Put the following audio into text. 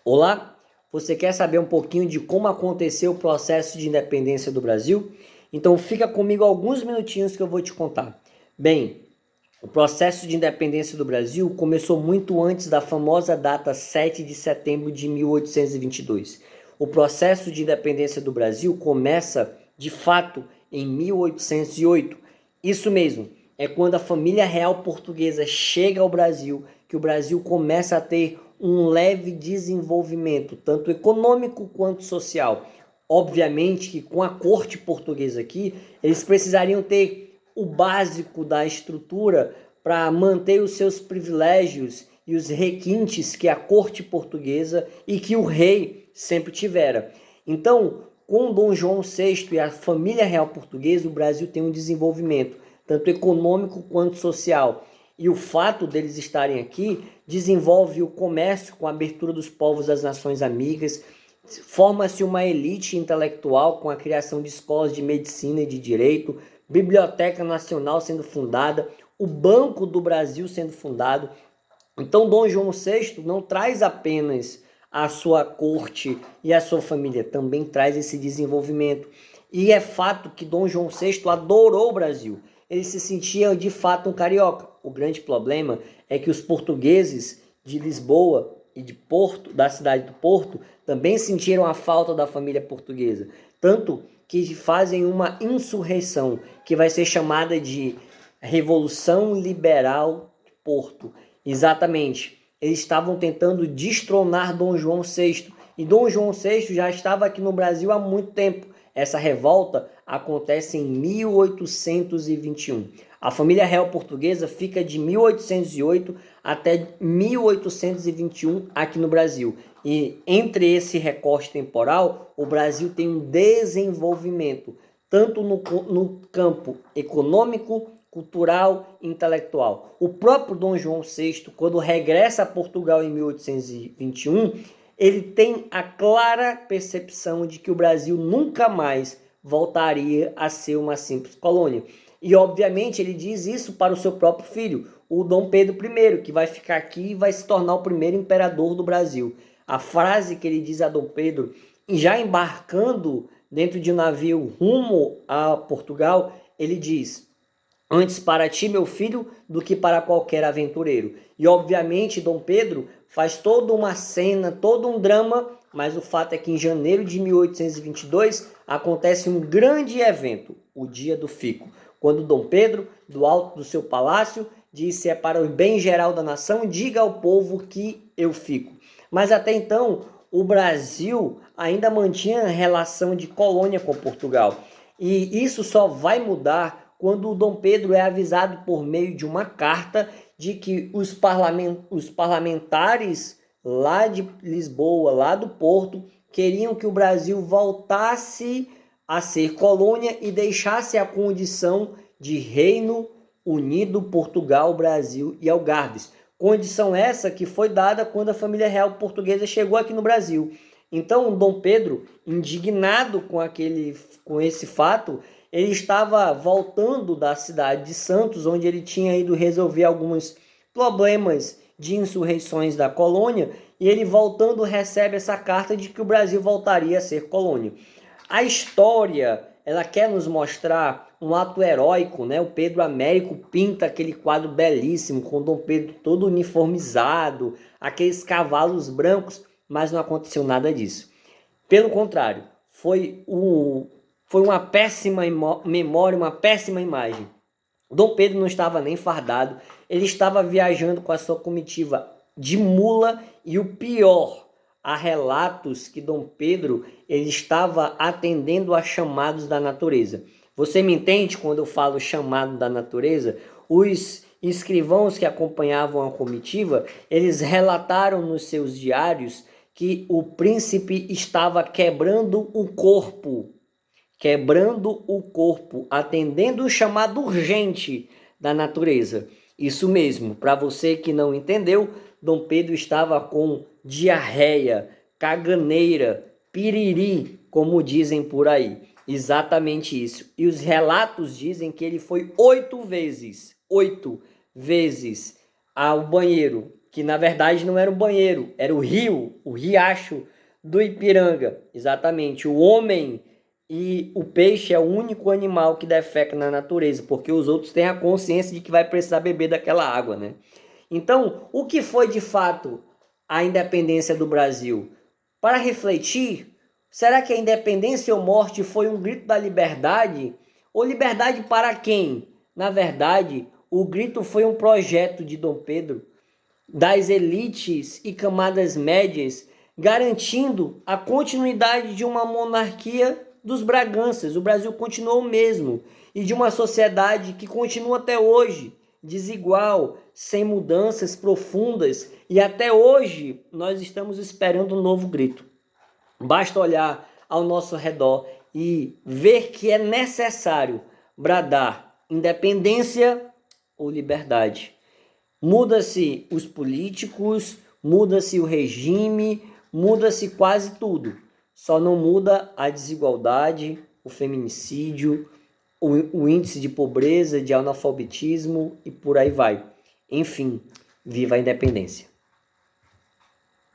Olá, você quer saber um pouquinho de como aconteceu o processo de independência do Brasil? Então fica comigo alguns minutinhos que eu vou te contar. Bem, o processo de independência do Brasil começou muito antes da famosa data 7 de setembro de 1822. O processo de independência do Brasil começa, de fato, em 1808. Isso mesmo, é quando a família real portuguesa chega ao Brasil que o Brasil começa a ter um leve desenvolvimento, tanto econômico quanto social. Obviamente que com a corte portuguesa aqui, eles precisariam ter o básico da estrutura para manter os seus privilégios e os requintes que a corte portuguesa e que o rei sempre tivera. Então, com Dom João VI e a família real portuguesa, o Brasil tem um desenvolvimento, tanto econômico quanto social. E o fato deles estarem aqui desenvolve o comércio com a abertura dos povos das nações amigas, forma-se uma elite intelectual com a criação de escolas de medicina e de direito, Biblioteca Nacional sendo fundada, o Banco do Brasil sendo fundado. Então Dom João VI não traz apenas a sua corte e a sua família, também traz esse desenvolvimento. E é fato que Dom João VI adorou o Brasil. Ele se sentia de fato um carioca. O grande problema é que os portugueses de Lisboa e de Porto, da cidade do Porto, também sentiram a falta da família portuguesa. Tanto que fazem uma insurreição que vai ser chamada de Revolução Liberal de Porto. Exatamente. Eles estavam tentando destronar Dom João VI. E Dom João VI já estava aqui no Brasil há muito tempo. Essa revolta acontece em 1821. A família real portuguesa fica de 1808 até 1821 aqui no Brasil. E entre esse recorte temporal, o Brasil tem um desenvolvimento, tanto no campo econômico, cultural e intelectual. O próprio Dom João VI, quando regressa a Portugal em 1821, ele tem a clara percepção de que o Brasil nunca mais voltaria a ser uma simples colônia. E, obviamente, ele diz isso para o seu próprio filho, o Dom Pedro I, que vai ficar aqui e vai se tornar o primeiro imperador do Brasil. A frase que ele diz a Dom Pedro, já embarcando dentro de um navio rumo a Portugal, ele diz: antes para ti, meu filho, do que para qualquer aventureiro. E, obviamente, Dom Pedro faz toda uma cena, todo um drama, mas o fato é que em janeiro de 1822 acontece um grande evento, o Dia do Fico, quando Dom Pedro, do alto do seu palácio, disse: é para o bem geral da nação, diga ao povo que eu fico. Mas até então, o Brasil ainda mantinha relação de colônia com Portugal. E isso só vai mudar quando o Dom Pedro é avisado por meio de uma carta de que os parlamentares lá de Lisboa, lá do Porto, queriam que o Brasil voltasse a ser colônia e deixasse a condição de Reino Unido, Portugal, Brasil e Algarves. Condição essa que foi dada quando a família real portuguesa chegou aqui no Brasil. Então, Dom Pedro, indignado com esse fato, ele estava voltando da cidade de Santos, onde ele tinha ido resolver alguns problemas de insurreições da colônia, e ele voltando recebe essa carta de que o Brasil voltaria a ser colônia. A história, ela quer nos mostrar um ato heróico, né? O Pedro Américo pinta aquele quadro belíssimo, com Dom Pedro todo uniformizado, aqueles cavalos brancos, mas não aconteceu nada disso. Pelo contrário, foi uma péssima memória, uma péssima imagem. Dom Pedro não estava nem fardado, ele estava viajando com a sua comitiva de mula e o pior, há relatos que Dom Pedro ele estava atendendo a chamados da natureza. Você me entende quando eu falo chamado da natureza? Os escrivãos que acompanhavam a comitiva, eles relataram nos seus diários que o príncipe estava quebrando o corpo, atendendo o chamado urgente da natureza. Isso mesmo, para você que não entendeu, Dom Pedro estava com diarreia, caganeira, piriri, como dizem por aí. Exatamente isso. E os relatos dizem que ele foi 8 vezes ao banheiro, que na verdade não era um banheiro, era o rio, o riacho do Ipiranga. Exatamente, o homem e o peixe é o único animal que defeca na natureza, porque os outros têm a consciência de que vai precisar beber daquela água, né? Então, o que foi de fato a independência do Brasil? Para refletir, será que a independência ou morte foi um grito da liberdade? Ou liberdade para quem? Na verdade, o grito foi um projeto de Dom Pedro, das elites e camadas médias, garantindo a continuidade de uma monarquia dos Braganças. O Brasil continuou o mesmo, e de uma sociedade que continua até hoje, desigual, sem mudanças profundas, e até hoje nós estamos esperando um novo grito. Basta olhar ao nosso redor e ver que é necessário bradar independência ou liberdade. Muda-se os políticos, muda-se o regime, muda-se quase tudo. Só não muda a desigualdade, o feminicídio, o índice de pobreza, de analfabetismo e por aí vai. Enfim, viva a independência.